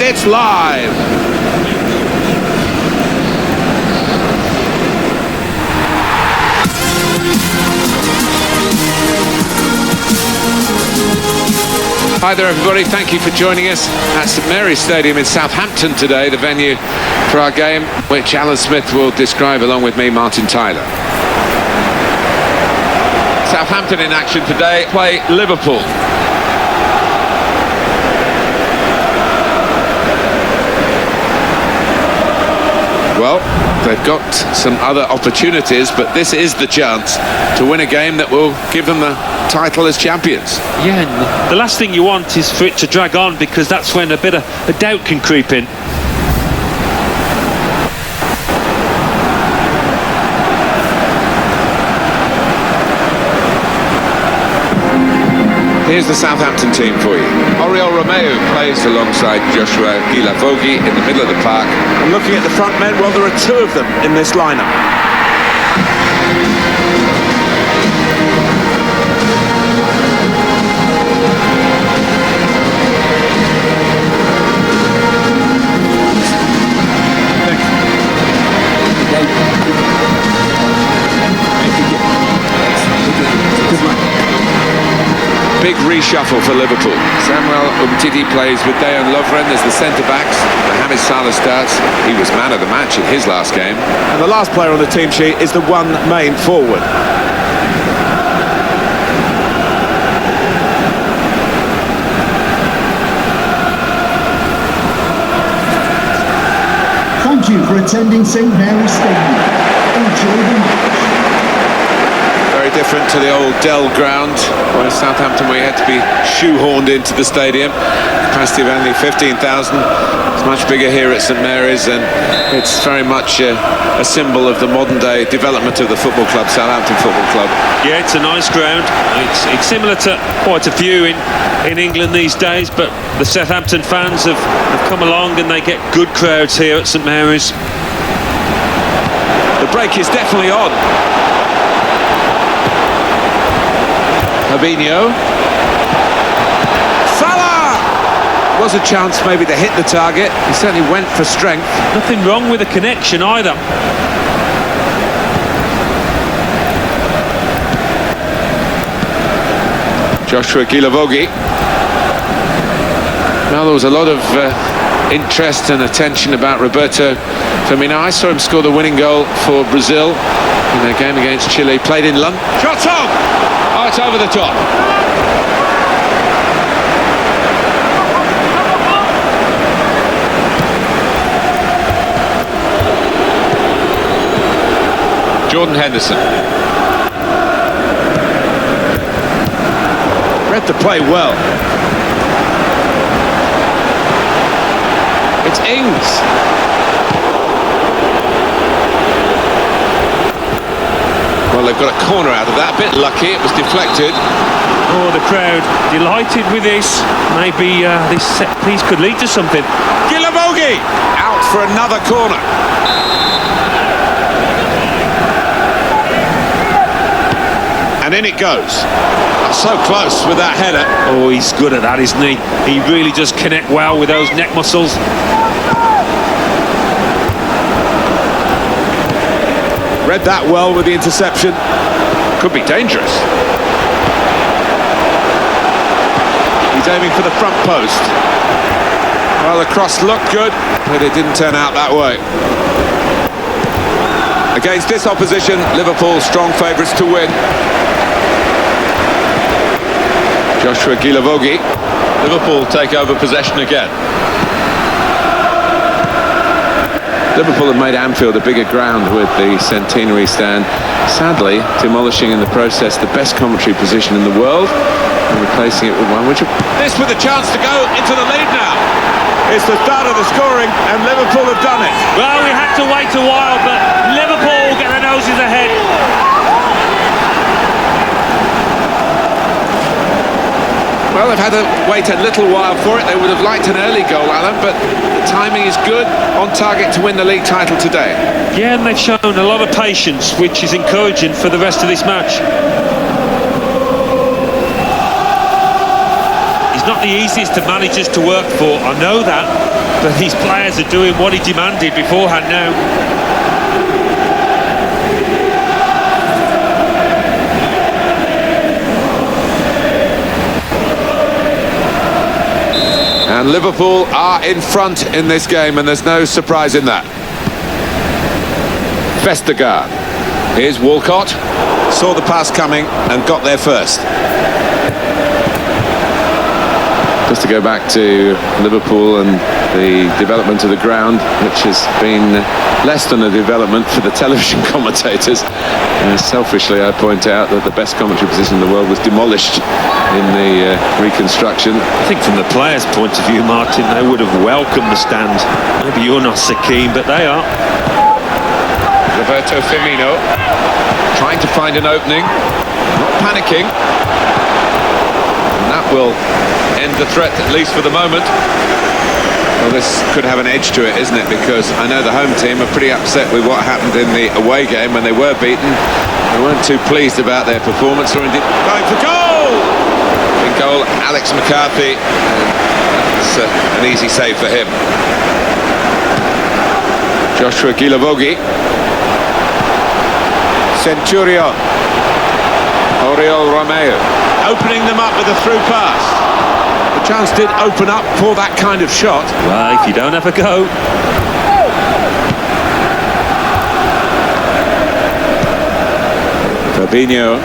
it's live. Hi there everybody, thank you for joining us at St Mary's Stadium in Southampton today, the venue for our game, which Alan Smith will describe along with me, Martin Tyler. Southampton in action today, play Liverpool. Well, they've got some other opportunities, but this is the chance to win a game that will give them the title as champions. Yeah, and the last thing you want is for it to drag on, because that's when a bit of a doubt can creep in. Here's the Southampton team for you. Oriol Romeu plays alongside Joshua Guilavogui in the middle of the park. And looking at the front men, well, there are two of them in this lineup. Big reshuffle for Liverpool. Samuel Umtiti plays with Dejan Lovren as the centre-backs. Mohamed Salah starts. He was man of the match in his last game. And the last player on the team sheet is the one main forward. Thank you for attending St Mary's Stadium. Enjoy the match. Very different to the old Dell ground where Southampton we had to be shoehorned into the stadium. Capacity of only 15,000. It's much bigger here at St Mary's, and it's very much a symbol of the modern day development of the football club, Southampton Football Club. Yeah, it's a nice ground. It's similar to quite a few in England these days, but the Southampton fans have come along and they get good crowds here at St Mary's. The break is definitely on. Fabinho. Salah! Was a chance maybe to hit the target. He certainly went for strength. Nothing wrong with the connection either. Joshua Guilavogui. Now there was a lot of interest and attention about Roberto Firmino. I saw him score the winning goal for Brazil in their game against Chile. Played in London. Shot on! Oh, it's over the top. Jordan Henderson. Read the play well. It's Ings. Well, they've got a corner out of that. A bit lucky, it was deflected. Oh, the crowd delighted with this. Maybe this set piece could lead to something. Guilavogui out for another corner. And in it goes. So close with that header. Oh, he's good at that, isn't he? He really does connect well with those neck muscles. Read that well with the interception. Could be dangerous. He's aiming for the front post. Well, the cross looked good, but it didn't turn out that way. Against this opposition, Liverpool strong favourites to win. Joshua Guilavogui. Liverpool take over possession again. Liverpool have made Anfield a bigger ground with the centenary stand, sadly demolishing in the process the best commentary position in the world and replacing it with one which... This with a chance to go into the lead now. It's the start of the scoring and Liverpool have done it. Well, we had to wait a while, but Liverpool get their noses ahead. Well, they've had to wait a little while for it. They would have liked an early goal, Alan, but the timing is good, on target to win the league title today. Yeah, and they've shown a lot of patience, which is encouraging for the rest of this match. He's not the easiest of managers to work for, I know that, But these players are doing what he demanded beforehand now. And Liverpool are in front in this game, and there's no surprise in that. Vestergaard. Here's Walcott. Saw the pass coming and got there first. Just to go back to Liverpool and the development of the ground, which has been less than a development for the television commentators. Selfishly, I point out that the best commentary position in the world was demolished in the reconstruction. I think from the players' point of view, Martin, they would have welcomed the stand. Maybe you're not so keen, but they are. Roberto Firmino trying to find an opening, not panicking. And that will end the threat, at least for the moment. Well, this could have an edge to it, isn't it? Because I know the home team are pretty upset with what happened in the away game when they were beaten. They weren't too pleased about their performance, or indeed going for goal! In goal, Alex McCarthy. It's an easy save for him. Joshua Guilavogui. Centurion. Oriol Romeo. Opening them up with a through pass. The chance did open up for that kind of shot. Well, if you don't have a go. Fabinho.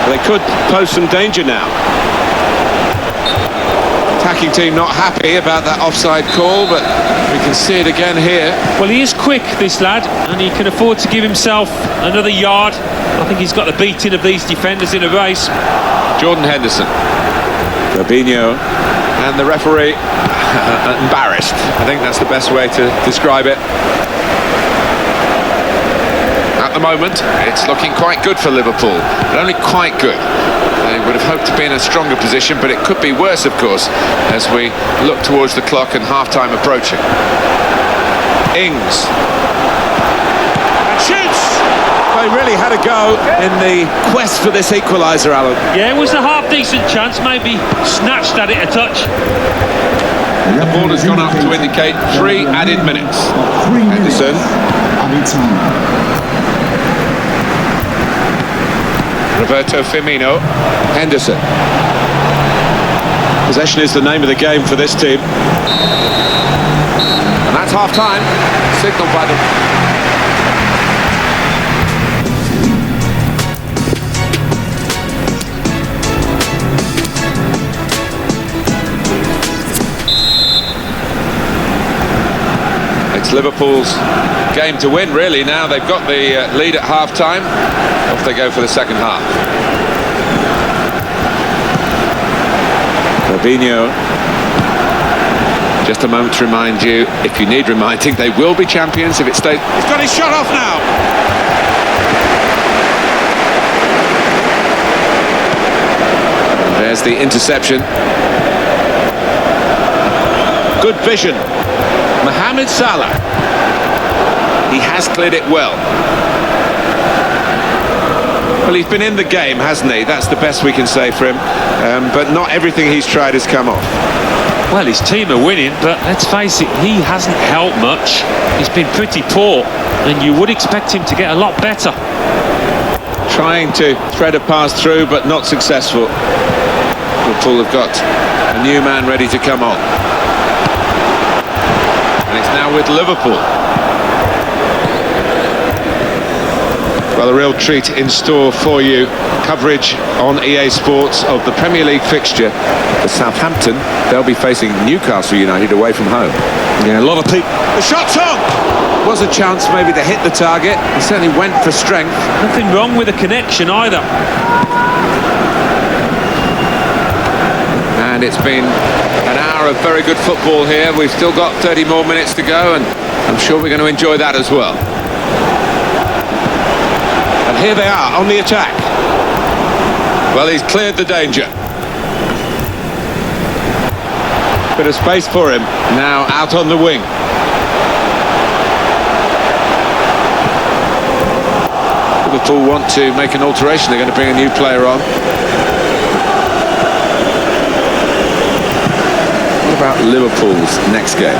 They could pose some danger now. Attacking team not happy about that offside call, but we can see it again here. Well, he is quick, this lad, and he can afford to give himself another yard. I think he's got the beating of these defenders in a race. Jordan Henderson. Fabinho. And the referee embarrassed. I think that's the best way to describe it. At the moment, it's looking quite good for Liverpool, but only quite good. They would have hoped to be in a stronger position, but it could be worse, of course, as we look towards the clock and half-time approaching. Ings. And shoots! They really had a go in the quest for this equaliser, Alan. Yeah, it was a half-decent chance, maybe snatched at it a touch. The ball has gone up to indicate 3 added minutes. 3 minutes Henderson. added time. Roberto Firmino. Henderson. Possession is the name of the game for this team. And that's half-time, signalled by the... It's Liverpool's game to win, really. Now they've got the lead at half-time. Off they go for the second half. Fabinho. Just a moment to remind you, if you need reminding, they will be champions if it stays. He's got his shot off now. There's the interception. Good vision. Mohamed Salah. He has cleared it well. Well, he's been in the game, hasn't he? That's the best we can say for him. But not everything he's tried has come off. Well, his team are winning, but let's face it, he hasn't helped much. He's been pretty poor, and you would expect him to get a lot better. Trying to thread a pass through, but not successful. Liverpool have got a new man ready to come on. And it's now with Liverpool. Well, a real treat in store for you. Coverage on EA Sports of the Premier League fixture for Southampton. They'll be facing Newcastle United away from home. Yeah, a lot of people. The shot's on! Was a chance maybe to hit the target. He certainly went for strength. Nothing wrong with the connection either. And it's been an hour of very good football here. We've still got 30 more minutes to go, and I'm sure we're going to enjoy that as well. And here they are on the attack. Well, he's cleared the danger. Bit of space for him now out on the wing. Liverpool want to make an alteration. They're going to bring a new player on. Liverpool's next game.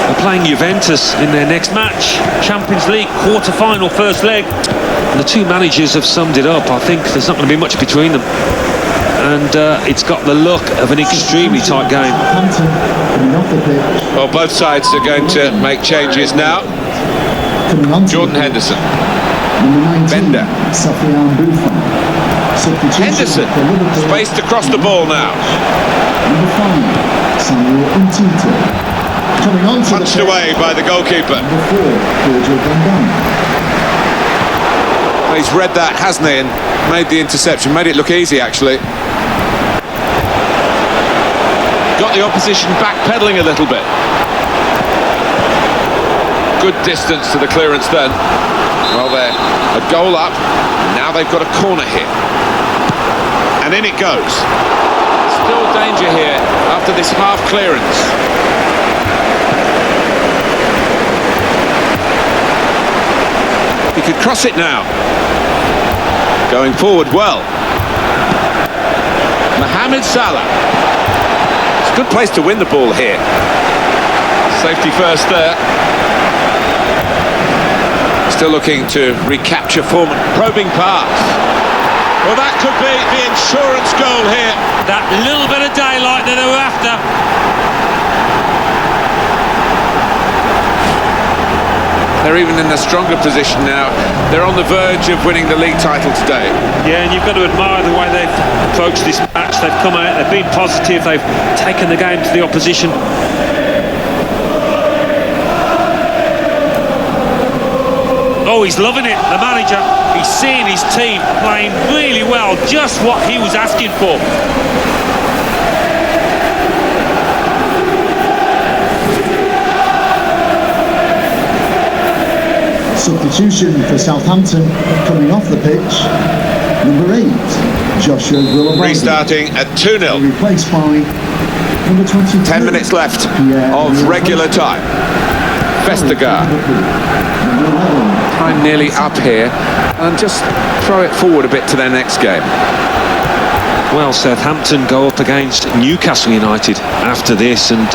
They're playing Juventus in their next match. Champions League quarter-final, first leg. And the two managers have summed it up. I think there's not going to be much between them. And it's got the look of an extremely tight game. Well, both sides are going to make changes now. Jordan Henderson. Bender. Henderson, spaced across the ball now. Punched away by the goalkeeper. He's read that, hasn't he, and made the interception. Made it look easy, actually. Got the opposition backpedaling a little bit. Good distance to the clearance then. Well, they're a goal up. Now they've got a corner here. And in it goes. Still danger here after this half clearance. He could cross it now. Going forward well. Mohamed Salah. It's a good place to win the ball here. Safety first there. Still looking to recapture form. Probing pass. Well, that could be the insurance goal here. That little bit of daylight that they were after. They're even in a stronger position now. They're on the verge of winning the league title today. Yeah, and you've got to admire the way they've approached this match. They've come out, they've been positive, they've taken the game to the opposition. Oh, he's loving it, the manager. He's seeing his team playing really well, just what he was asking for. Substitution for Southampton coming off the pitch. Number 8, Joshua Willoughby. Restarting at 2-0. Replaced by number 22. 10 minutes left of regular time. Vestergaard. Time nearly up here, and just throw it forward a bit to their next game. Well, Southampton go up against Newcastle United after this, and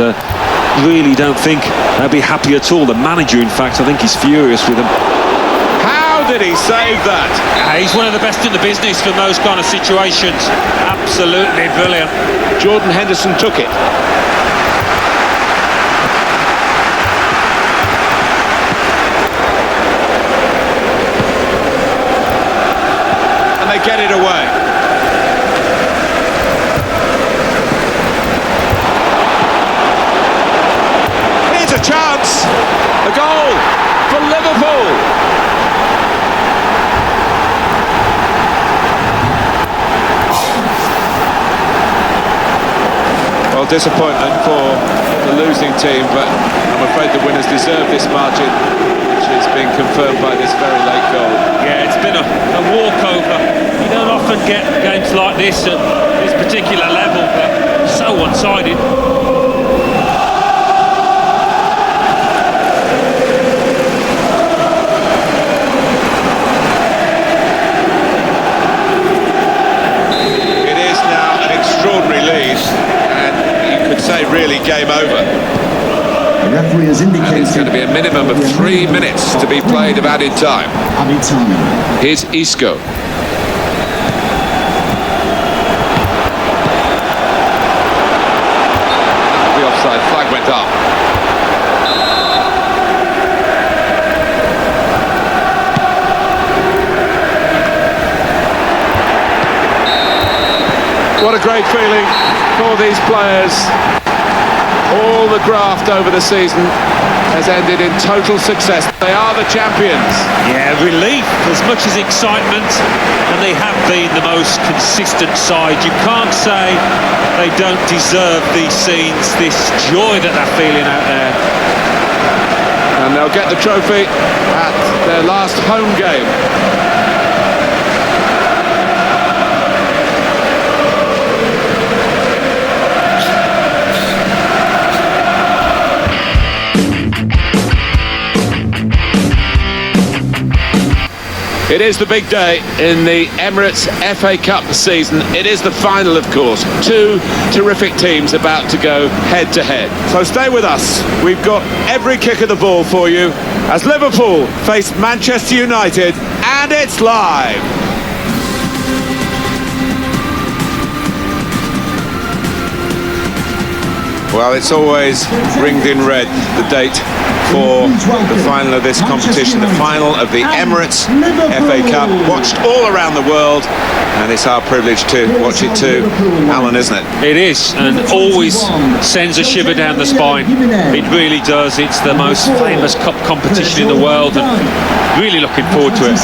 really don't think they'll be happy at all. The manager, in fact, I think he's furious with them. How did he save that? He's one of the best in the business from those kind of situations. Absolutely brilliant. Jordan Henderson took it. They get it away. Here's a chance. A goal for Liverpool. Well, disappointment for the losing team, but I'm afraid the winners deserve this margin, which is being confirmed by this very late goal. Yeah, it's been a walkover. You don't often get games like this at this particular level, but so one-sided. It is now an extraordinary lead, and you could say really game over. The referee has indicated and it's going to be a minimum of 3 minutes to be played of added time. Added time. Here's Isco. The offside flag went up. What a great feeling for these players. All the graft over the season has ended in total success. They are the champions. Yeah, relief as much as excitement, and they have been the most consistent side. You can't say they don't deserve these scenes, this joy that they're feeling out there. And they'll get the trophy at their last home game. It is the big day in the Emirates FA Cup season. It is the final, of course. Two terrific teams about to go head-to-head. So stay with us. We've got every kick of the ball for you as Liverpool face Manchester United, and it's live. Well, it's always ringed in red, the date for the final of this competition, the final of the Emirates FA Cup, watched all around the world, and it's our privilege to watch it too, Alan, isn't it? It is, and always sends a shiver down the spine. It really does. It's the most famous cup competition in the world, and really looking forward to it.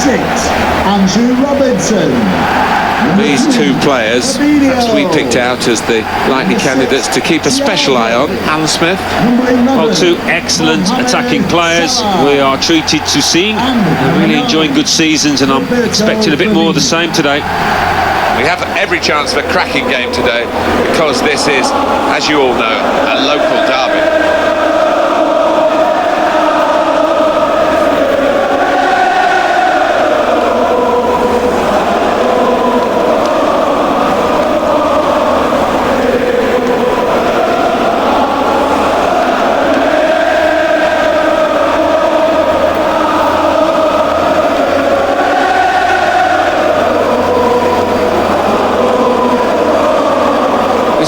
Andrew Robertson. These two players, perhaps we picked out as the likely candidates to keep a special eye on. Alan Smith. Well, two excellent attacking players. We are treated to seeing and really enjoying good seasons, and I'm expecting a bit more of the same today. We have every chance of a cracking game today because this is, as you all know, a local derby.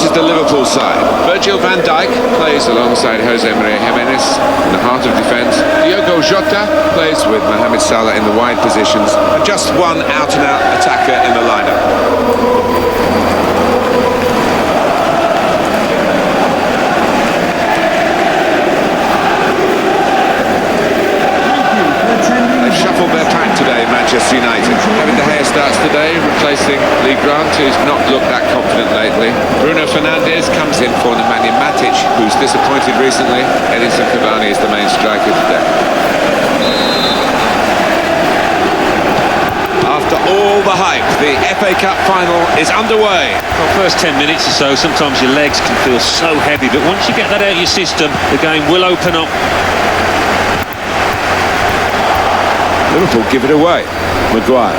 The Liverpool side. Virgil van Dijk plays alongside Jose Maria Jimenez in the heart of defence. Diego Jota plays with Mohamed Salah in the wide positions, and just one out-and-out attacker in the lineup. They've shuffled their pack today, Manchester United. Kevin De Gea starts today, replacing Lee Grant, who's not looked that confident lately. Bruno Fernandes comes in for Nemanja Matic, who's disappointed recently. Edinson Cavani is the main striker today. After all the hype, the FA Cup final is underway. Well, first 10 minutes or so, sometimes your legs can feel so heavy, but once you get that out of your system, the game will open up. Liverpool give it away. Maguire.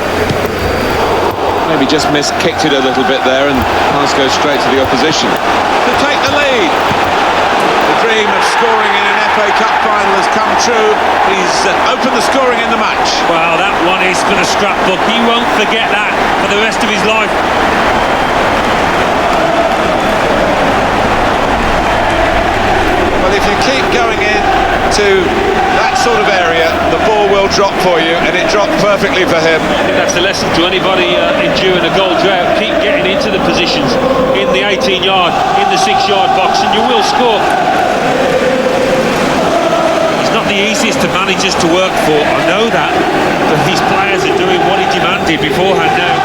Maybe just kicked it a little bit there, and pass goes straight to the opposition. To take the lead. The dream of scoring in an FA Cup final has come true. He's opened the scoring in the match. Wow, that one is for the scrapbook. He won't forget that for the rest of his life. Well, if you keep going in to that sort of area, the ball will drop for you, and it dropped perfectly for him. I think that's the lesson to anybody enduring a goal drought. Keep getting into the positions in the 18-yard, in the 6-yard box, and you will score. He's not the easiest of managers to work for, I know that, but these players are doing what he demanded beforehand now.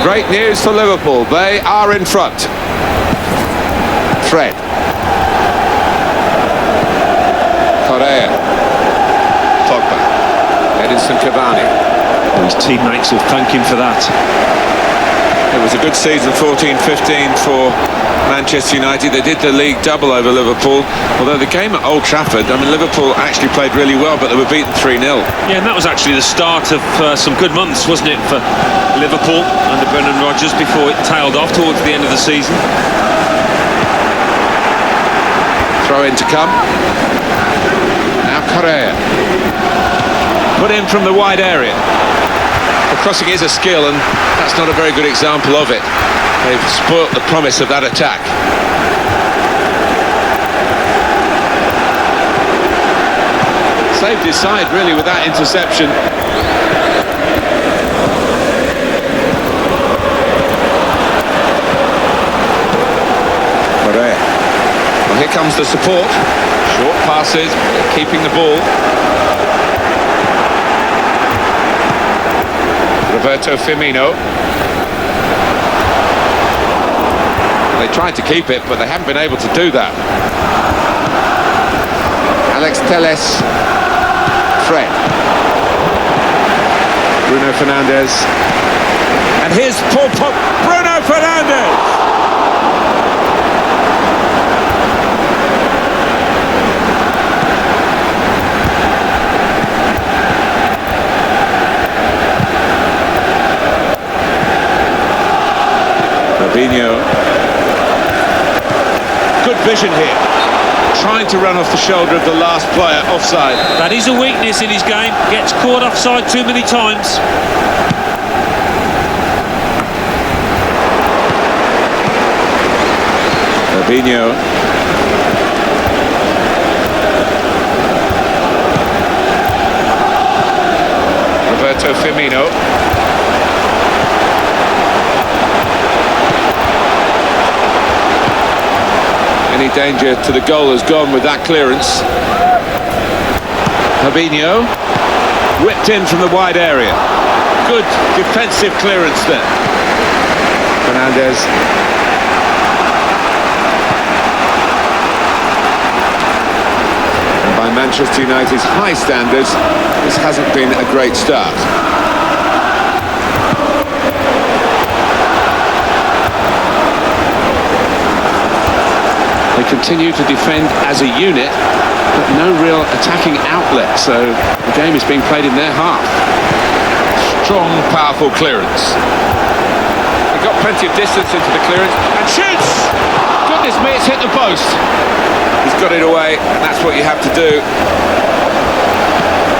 Great news for Liverpool. They are in front. Fred. Correa. Pogba. Edinson Cavani. His teammates will thank him for that. It was a good season, 14-15 for Manchester United. They did the league double over Liverpool, although the game at Old Trafford, I mean, Liverpool actually played really well, but they were beaten 3-0. Yeah, and that was actually the start of some good months, wasn't it, for Liverpool under Brendan Rodgers before it tailed off towards the end of the season. Throw in to come. Now Correa. Put in from the wide area. The crossing is a skill, and that's not a very good example of it. They've spoilt the promise of that attack. Saved his side, really, with that interception. Correa. Well, here comes the support. Short passes, keeping the ball. Roberto Firmino. They tried to keep it, but they haven't been able to do that. Alex Telles. Fred. Bruno Fernandes. And here's Paul Bruno Fernandes! Good vision here. Trying to run off the shoulder of the last player offside. That is a weakness in his game. Gets caught offside too many times. Fabinho. Roberto Firmino. Any danger to the goal has gone with that clearance. Fabinho whipped in from the wide area. Good defensive clearance there. Fernandes. And by Manchester United's high standards, this hasn't been a great start. They continue to defend as a unit, but no real attacking outlet, so the game is being played in their half. Strong, powerful clearance. He got plenty of distance into the clearance and shoots! Goodness me, it's hit the post. He's got it away, that's what you have to do.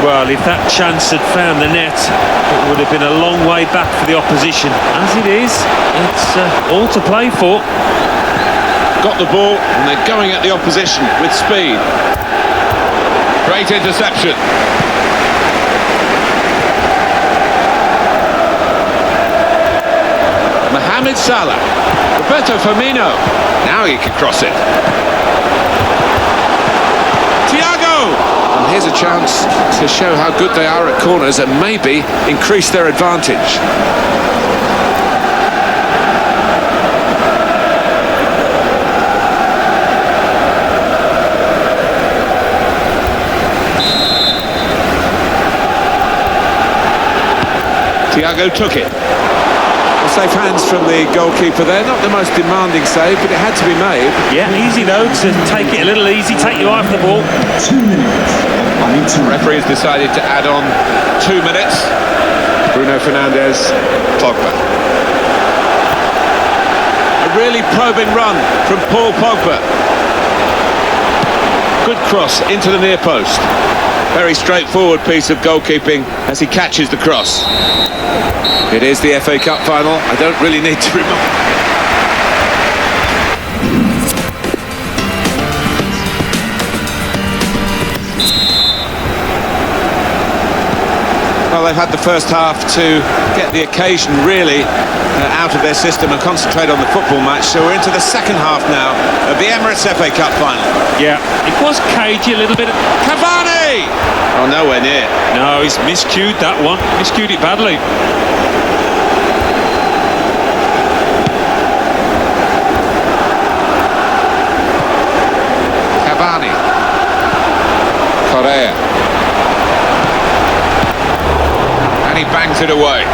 Well, if that chance had found the net, it would have been a long way back for the opposition. As it is, it's all to play for. Got the ball and they're going at the opposition with speed. Great interception. Mohamed Salah. Roberto Firmino. Now he can cross it. Thiago. And here's a chance to show how good they are at corners and maybe increase their advantage. Thiago took it. Well, safe hands from the goalkeeper there. Not the most demanding save, but it had to be made. Yeah, easy though to take it a little easy, take your eye off the ball. 2 minutes. The referee has decided to add on 2 minutes. Bruno Fernandes, Pogba. A really probing run from Paul Pogba. Good cross into the near post. Very straightforward piece of goalkeeping as he catches the cross. It is the FA Cup final. I don't really need to remind. Well, they've had the first half to get the occasion really out of their system and concentrate on the football match. So we're into the second half now of the Emirates FA Cup final. Yeah, it was cagey a little bit. Cavani! Oh, nowhere near. No, he's miscued that one. Miscued it badly. Cavani. Correa. And he bangs it away.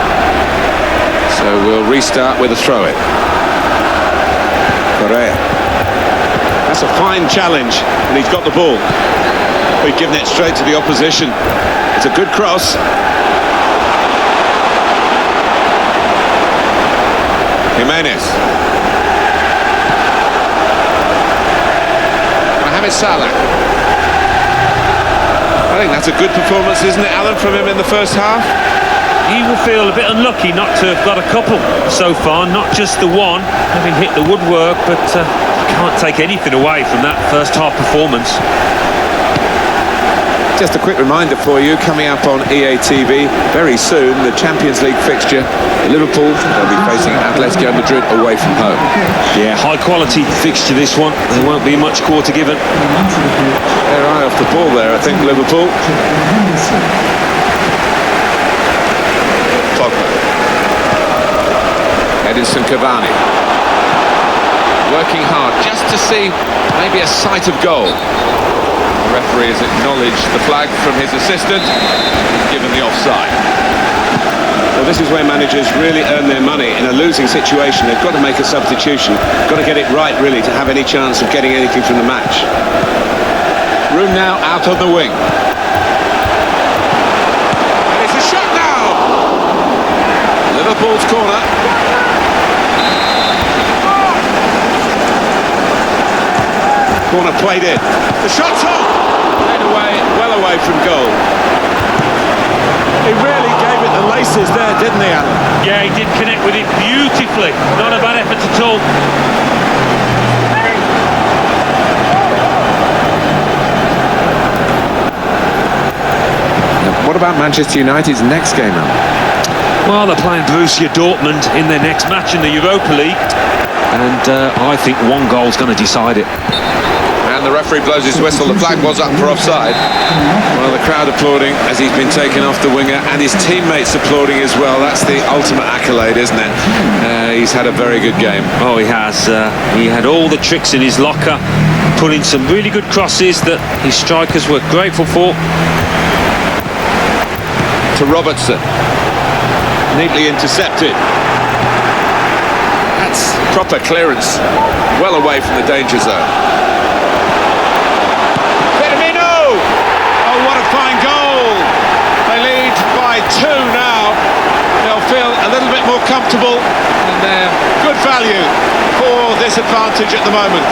So we'll restart with a throw-in. Correa. That's a fine challenge, and he's got the ball. We've given it straight to the opposition. It's a good cross. Jimenez. Mohamed Salah. I think that's a good performance, isn't it, Alan, from him in the first half? He will feel a bit unlucky not to have got a couple so far, not just the one, having hit the woodwork, but can't take anything away from that first half performance. Just a quick reminder for you, coming up on EA TV very soon, the Champions League fixture. Liverpool, they'll be facing Atletico Madrid away from home. Yeah, high quality fixture this one. There won't be much quarter given. Their eye off the ball there, I think, Liverpool. Pogba. Edinson Cavani. Working hard just to see maybe a sight of goal. The referee has acknowledged the flag from his assistant and given the offside. Well, this is where managers really earn their money. In a losing situation, they've got to make a substitution. Got to get it right, really, to have any chance of getting anything from the match. Room now out on the wing. And it's a shot now! Liverpool's corner. 1 Corner played in. The shot's on! Played away, well away from goal. He really gave it the laces there, didn't he, Alan? Yeah, he did connect with it beautifully. Not a bad effort at all. What about Manchester United's next game, Alan? Well, they're playing Borussia Dortmund in their next match in the Europa League. And I think one goal's going to decide it. And the referee blows his whistle. The flag was up for offside. Well, the crowd applauding as he's been taken off the winger, and his teammates applauding as well. That's the ultimate accolade, isn't it? He's had a very good game. Oh, he has. He had all the tricks in his locker, put in some really good crosses that his strikers were grateful for. To Robertson. Neatly intercepted. That's proper clearance. Well away from the danger zone. What a fine goal! They lead by 2 now. They'll feel a little bit more comfortable, and they're good value for this advantage at the moment.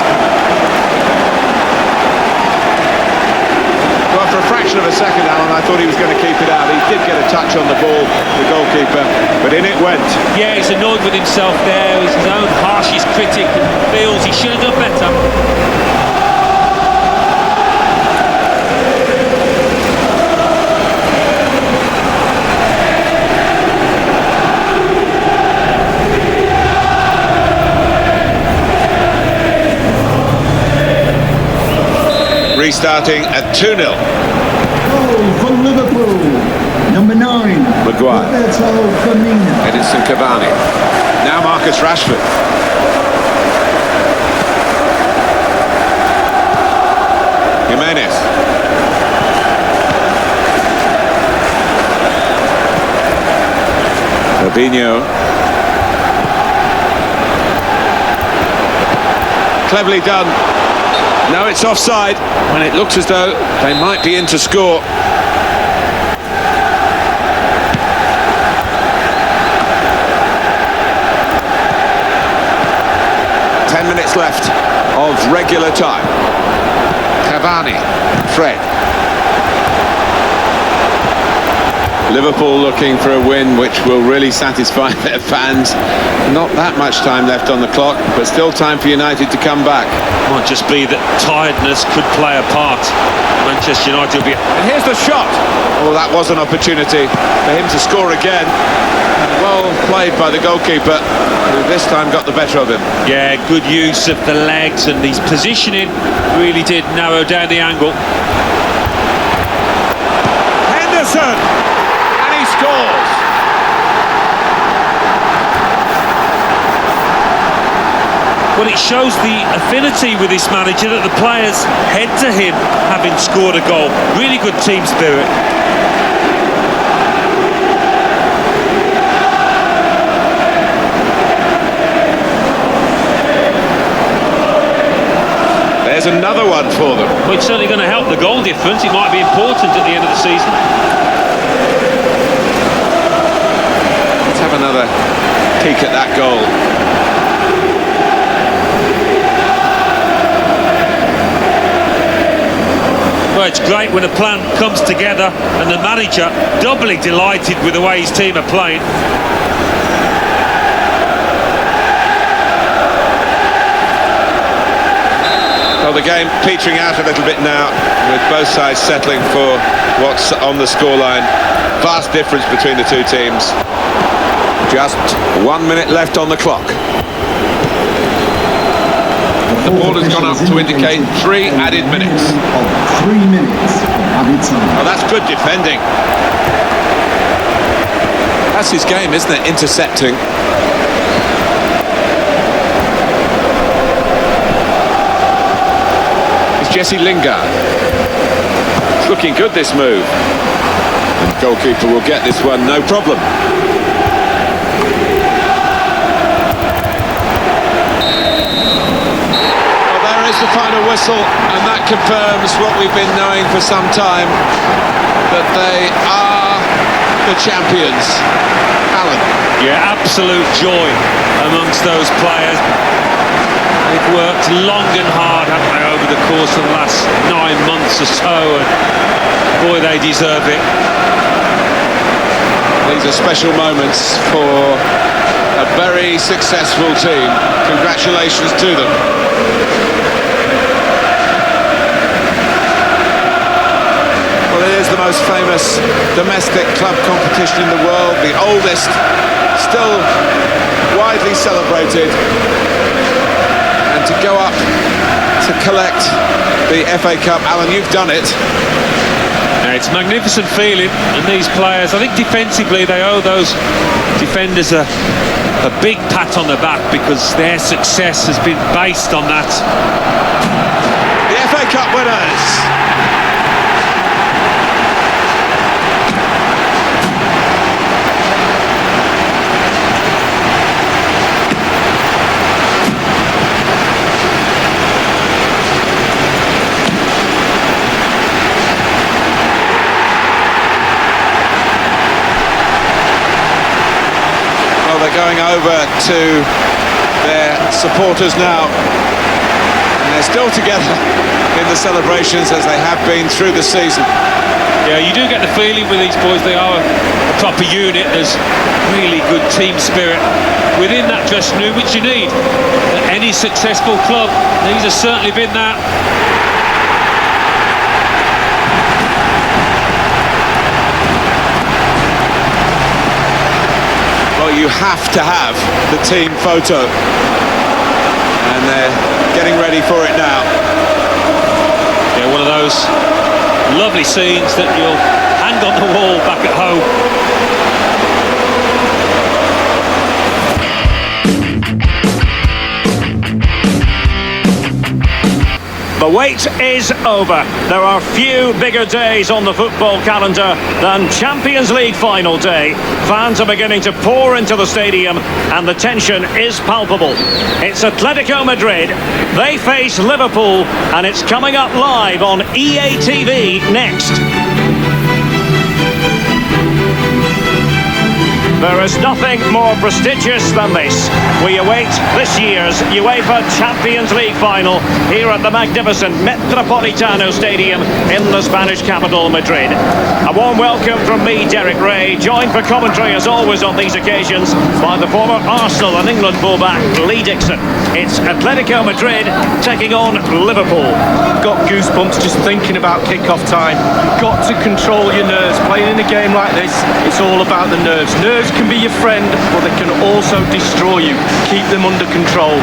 Well, for a fraction of a second, Alan, I thought he was going to keep it out. He did get a touch on the ball, the goalkeeper, but in it went. Yeah, he's annoyed with himself there. He's his own harshest critic and feels he should have done better. Restarting at 2-0. Goal for Liverpool. Number 9. Maguire. Roberto Firmino. Edinson Cavani. Now Marcus Rashford. Jimenez. Fabinho. Cleverly done. No, it's offside when it looks as though they might be in to score. Minutes left of regular time. Cavani, Fred. Liverpool looking for a win which will really satisfy their fans. Not that much time left on the clock, but still time for United to come back. Might just be that tiredness could play a part. Manchester United will be... And here's the shot. Oh, that was an opportunity for him to score again. Well played by the goalkeeper, who this time got the better of him. Yeah, good use of the legs, and his positioning really did narrow down the angle. Henderson! And he scores! Well, it shows the affinity with this manager that the players head to him having scored a goal. Really good team spirit. There's another one for them. Well, it's certainly going to help the goal difference. It might be important at the end of the season. Let's have another peek at that goal. Well, it's great when a plan comes together and the manager doubly delighted with the way his team are playing. Well, the game petering out a little bit now, with both sides settling for what's on the scoreline. Vast difference between the two teams. Just 1 minute left on the clock. The ball has gone up to indicate 3 added minutes. 3 minutes of added time. Oh, that's good defending. That's his game, isn't it? Intercepting. Jesse Lingard. It's looking good, this move. And the goalkeeper will get this one, no problem. Well, there is the final whistle, and that confirms what we've been knowing for some time, that they are the champions. Alan. Yeah, absolute joy amongst those players. They've worked long and hard, haven't they, over the course of the last 9 months or so, and boy, they deserve it. These are special moments for a very successful team. Congratulations to them. Well, it is the most famous domestic club competition in the world, the oldest, still widely celebrated. And to go up to collect the FA Cup, Alan, you've done it. It's a magnificent feeling, and these players, I think defensively they owe those defenders a big pat on the back, because their success has been based on that. The FA Cup winners. They're going over to their supporters now, and they're still together in the celebrations as they have been through the season. Yeah, you do get the feeling with these boys, they are a proper unit. There's really good team spirit within that dressing room, which you need at any successful club. These have certainly been that. You have to have the team photo, and they're getting ready for it now. Yeah, one of those lovely scenes that you'll hang on the wall back at home. The wait is over. There are few bigger days on the football calendar than Champions League final day. Fans are beginning to pour into the stadium, and the tension is palpable. It's Atletico Madrid. They face Liverpool, and it's coming up live on EA TV next. There is nothing more prestigious than this. We await this year's UEFA Champions League final here at the magnificent Metropolitano Stadium in the Spanish capital, Madrid. A warm welcome from me, Derek Ray, joined for commentary as always on these occasions by the former Arsenal and England fullback Lee Dixon. It's Atletico Madrid taking on Liverpool. Got goosebumps just thinking about kick-off time. Got to control your nerves. Playing in a game like this, it's all about the nerves. Nerves can be your friend, but they can also destroy you. Keep them under control.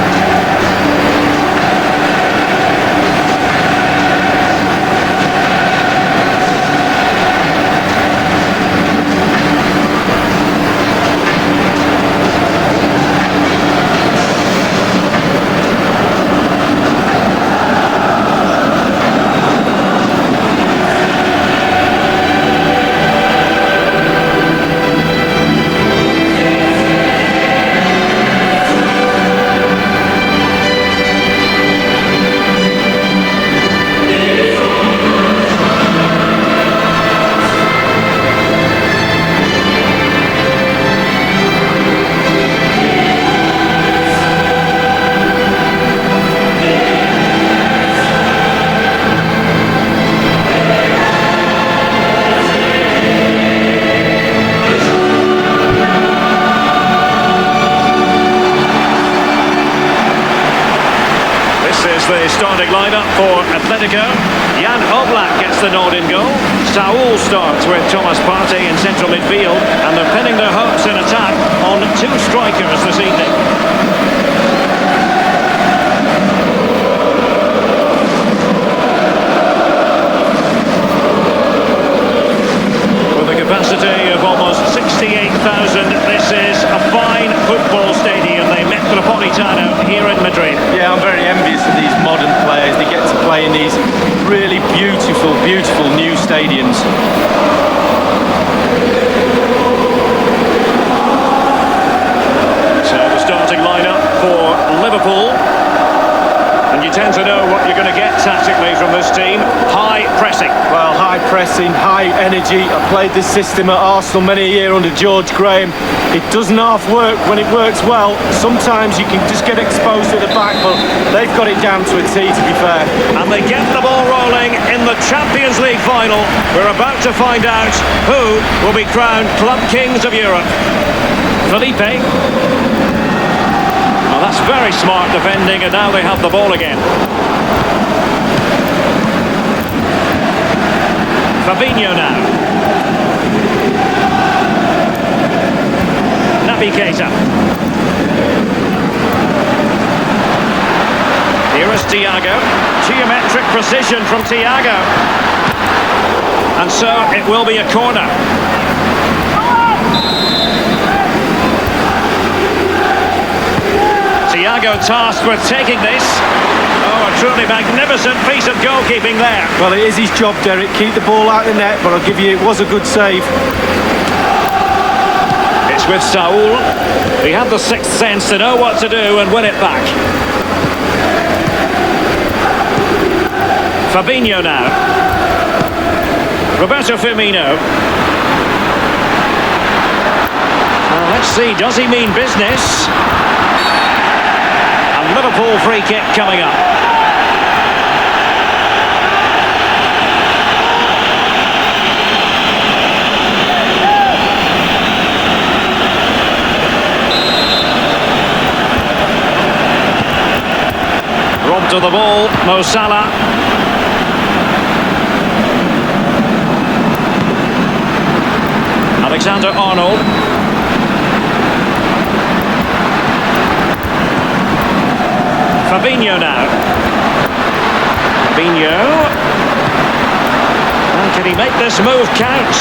The starting lineup for Atletico. Jan Oblak gets the nod in goal. Saul starts with Thomas Partey in central midfield, and they're pinning their hopes in attack on two strikers this evening. With a capacity of almost 68,000, this is a fine football stadium, the Metropolitano here in Madrid. Yeah, I'm very envious of these modern players. They get to play in these really beautiful, beautiful new stadiums. So the starting lineup for Liverpool. And you tend to know what you're going to get tactically from this team. High pressing. Well, high pressing, high energy. I played this system at Arsenal many a year under George Graham. It doesn't half work when it works well. Sometimes you can just get exposed at the back, but they've got it down to a T, to be fair. And they get the ball rolling in the Champions League final. We're about to find out who will be crowned Club Kings of Europe. Felipe. Well, that's very smart defending, and now they have the ball again. Fabinho now. Naby Keita. Here is Thiago. Geometric precision from Thiago. And so it will be a corner. Thiago tasked with taking this. Oh, a truly magnificent piece of goalkeeping there. Well, it is his job, Derek. Keep the ball out of the net, but I'll give you, it was a good save. It's with Saul. He had the sixth sense to know what to do and win it back. Fabinho now. Roberto Firmino. Well, let's see, does he mean business? And Liverpool free kick coming up. Robbed to the ball, Mo Salah. Alexander-Arnold. Fabinho now. Fabinho. And can he make this move count?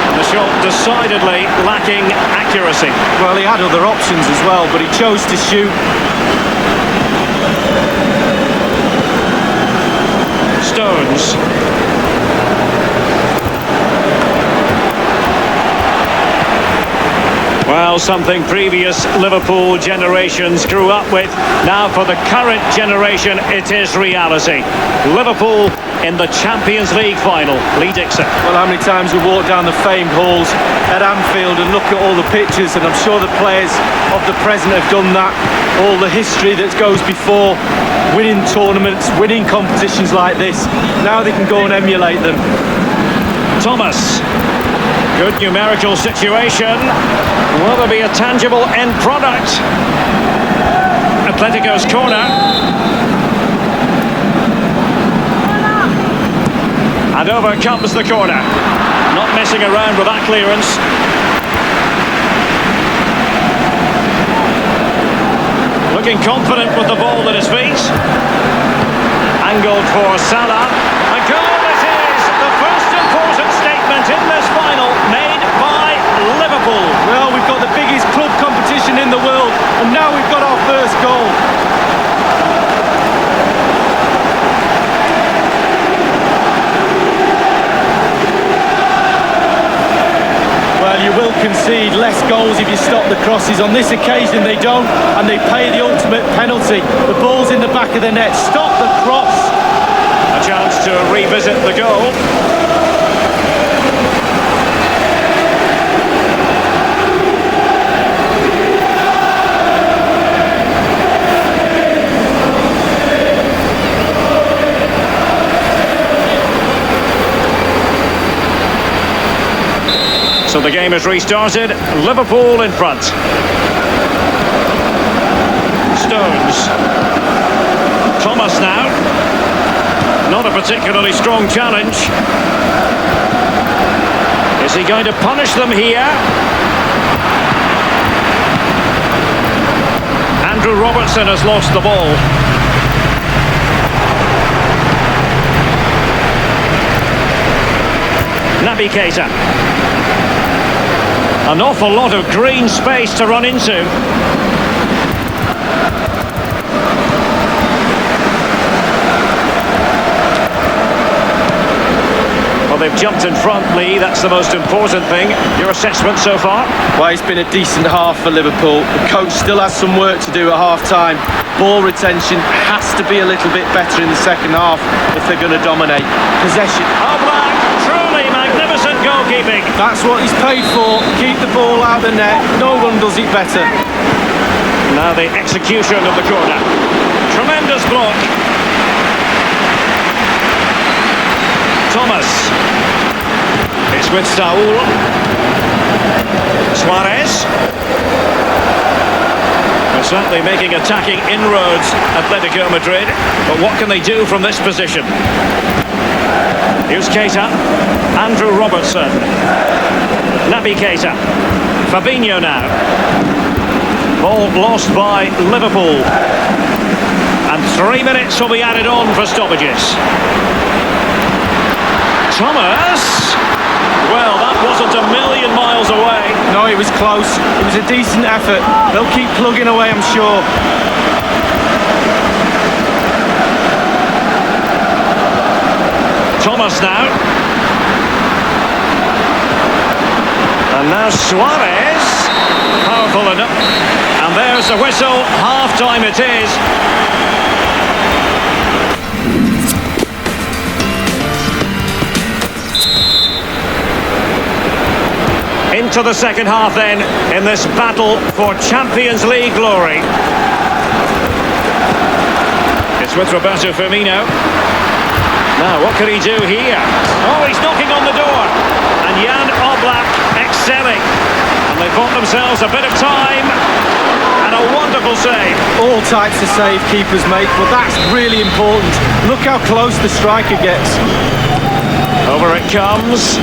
And the shot decidedly lacking accuracy. Well, he had other options as well, but he chose to shoot. Stones. Well, something previous Liverpool generations grew up with. Now for the current generation, it is reality. Liverpool in the Champions League final. Lee Dixon. Well, how many times we walk down the famed halls at Anfield and look at all the pictures, and I'm sure the players of the present have done that. All the history that goes before, winning tournaments, winning competitions like this. Now they can go and emulate them. Thomas. Good numerical situation. Will there be a tangible end product? Atletico's corner. And over comes the corner. Not messing around with that clearance. Looking confident with the ball at his feet. Angled for Salah. A goal it is! The first important statement in this final made by Liverpool. Well, we've got the biggest club competition in the world, and now we've got our first goal. Well, you will concede less goals if you stop the crosses. On this occasion they don't, and they pay the ultimate penalty. The ball's in the back of the net. Stop the cross. A chance to revisit the goal. So the game has restarted. Liverpool in front. Stones. Thomas now. Not a particularly strong challenge. Is he going to punish them here? Andrew Robertson has lost the ball. Naby Keita. An awful lot of green space to run into. Well, they've jumped in front, Lee. That's the most important thing. Your assessment so far? Well, it's been a decent half for Liverpool. The coach still has some work to do at half-time. ball retention has to be a little bit better in the second half if they're going to dominate. Possession. Oblak, truly magnificent goalkeeping. That's what he's paid for. Keep the ball out of the net. No one does it better. Now the execution of the corner. Tremendous block. Thomas. It's with Saul. Suarez. They're certainly making attacking inroads, Atletico Madrid. But what can they do from this position? Here's Keita. Andrew Robertson. Naby Keita. Fabinho now. Ball lost by Liverpool. And 3 minutes will be added on for stoppages. Thomas. Well, that wasn't a million miles away. No, it was close. It was a decent effort. They'll keep plugging away, I'm sure. Thomas now. And now Suarez. Powerful enough. And there's the whistle. Half-time it is. Into the second half then, in this battle for Champions League glory. It's with Roberto Firmino. Now, what can he do here? Oh, he's knocking on the door. And Jan Oblak excelling. And they bought themselves a bit of time. And a wonderful save. All types of save keepers make, but that's really important. Look how close the striker gets. Over it comes.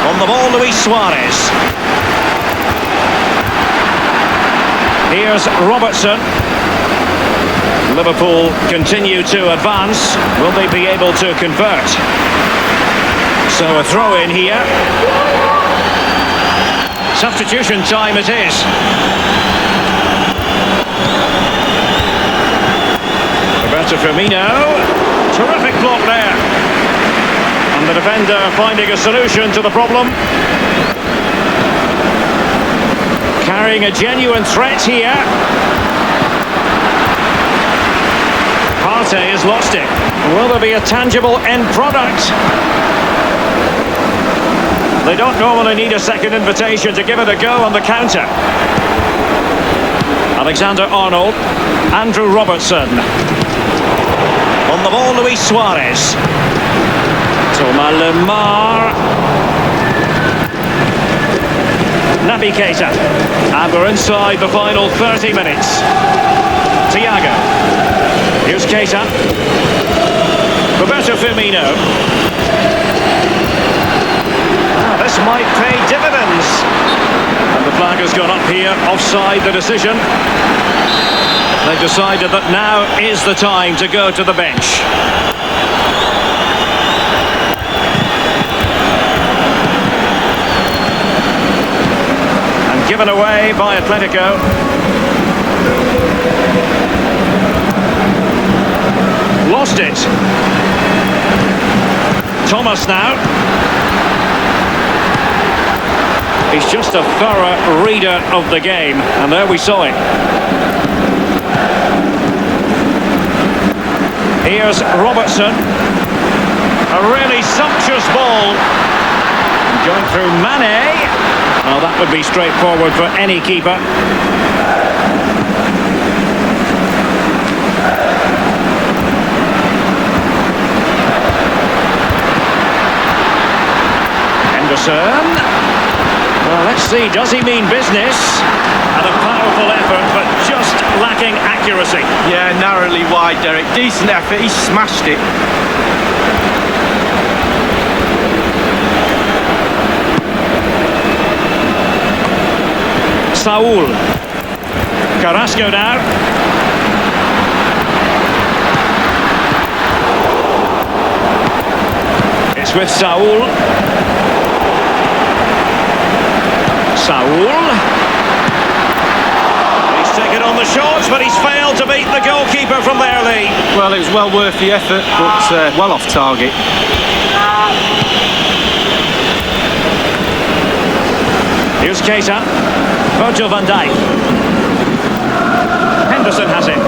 On the ball, Luis Suarez. Here's Robertson. Liverpool continue to advance. Will they be able to convert? So a throw in here. Substitution time it is. Roberto Firmino. Terrific block there. And the defender finding a solution to the problem. Carrying a genuine threat here. Partey has lost it. Will there be a tangible end product? They don't normally need a second invitation to give it a go on the counter. Alexander-Arnold. Andrew Robertson. On the ball, Luis Suarez. Thomas Lemar. Naby Keita. And we're inside the final 30 minutes. Thiago. Here's Keita. Roberto Firmino. This might pay dividends. And the flag has gone up here, offside the decision. They've decided that now is the time to go to the bench. And given away by Atletico. Lost it. Thomas now. He's just a thorough reader of the game, and there we saw it. Here's Robertson. A really sumptuous ball. Going through Mane. Well, that would be straightforward for any keeper. Henderson. Well, let's see, does he mean business? And a powerful effort, but just lacking accuracy. Yeah, narrowly wide, Derek. Decent effort, he smashed it. Saul. Carrasco now. It's with Saul. Saul. He's taken on the shots, but he's failed to beat the goalkeeper from there, Lee. Well, it was well worth the effort, but well off target. Here's Keita. Virgil van Dijk. Henderson has it.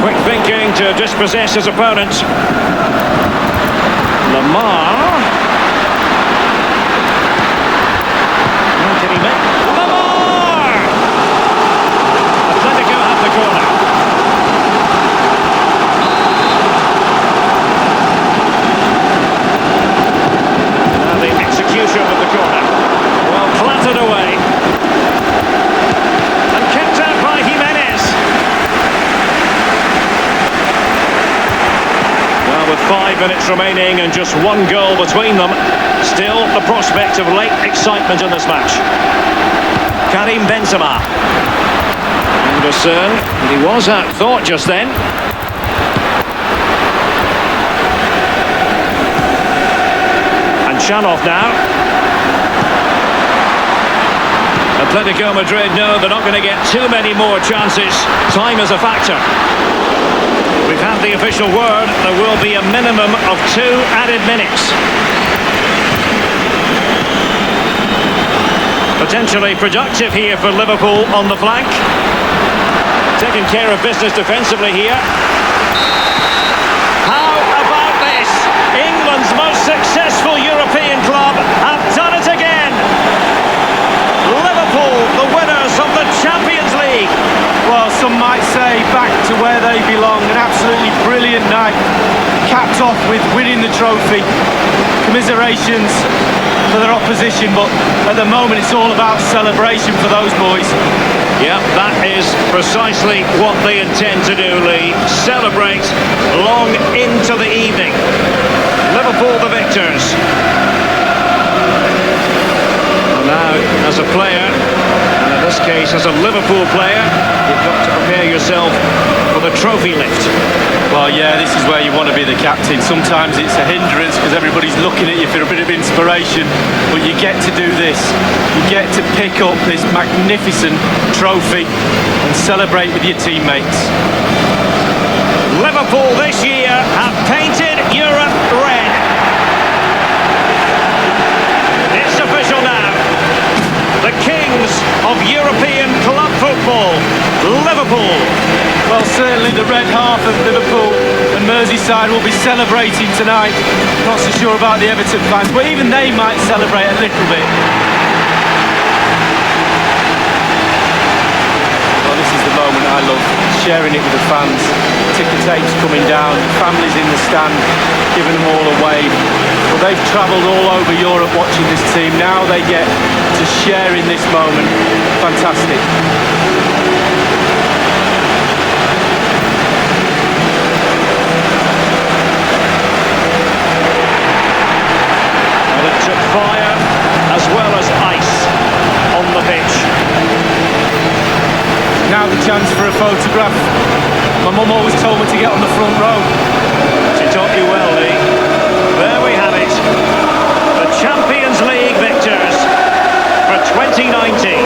Quick thinking to dispossess his opponent. Lamar. How can he make? Lamar! Atletico have the corner. Now the execution of the corner. Well planted away. And kept out by Jimenez. Well, with 5 minutes remaining and just one goal between them, still the prospect of late excitement in this match. Karim Benzema. Anderson, and he was at thought just then. And Chanov now. Atletico Madrid know they're not going to get too many more chances. Time is a factor. We've had the official word, there will be a minimum of 2 added minutes. Potentially productive here for Liverpool on the flank. Taking care of business defensively here. How about this? England's most successful European club have done it again. Liverpool, the winners of the Champions League. Well, some might say back to where they belong. An absolutely brilliant night, capped off with winning the trophy. Commiserations for their opposition, but at the moment it's all about celebration for those boys. Yeah, that is precisely what they intend to do, Lee. Celebrate long into the evening. Liverpool the victors. Now, as a player, and in this case as a Liverpool player, you've got to prepare yourself for the trophy lift. Well, yeah, this is where you want to be the captain. Sometimes it's a hindrance because everybody's looking at you for a bit of inspiration, but you get to do this. You get to pick up this magnificent trophy and celebrate with your teammates. Liverpool this year have painted Europe red. It's official now. The kings of European club football, Liverpool. Well, certainly the red half of Liverpool and Merseyside will be celebrating tonight. Not so sure about the Everton fans, but even they might celebrate a little bit. Well, this is the moment I love, sharing it with the fans. Ticker tapes coming down, families in the stand, giving them all a wave. Well, they've travelled all over Europe watching this team. Now they get to share in this moment. Fantastic. Well, it took fire as well as ice on the pitch. Now the chance for a photograph. My mum always told me to get on the front row. She taught you well, Lee. There we have it. The Champions League victors for 2019.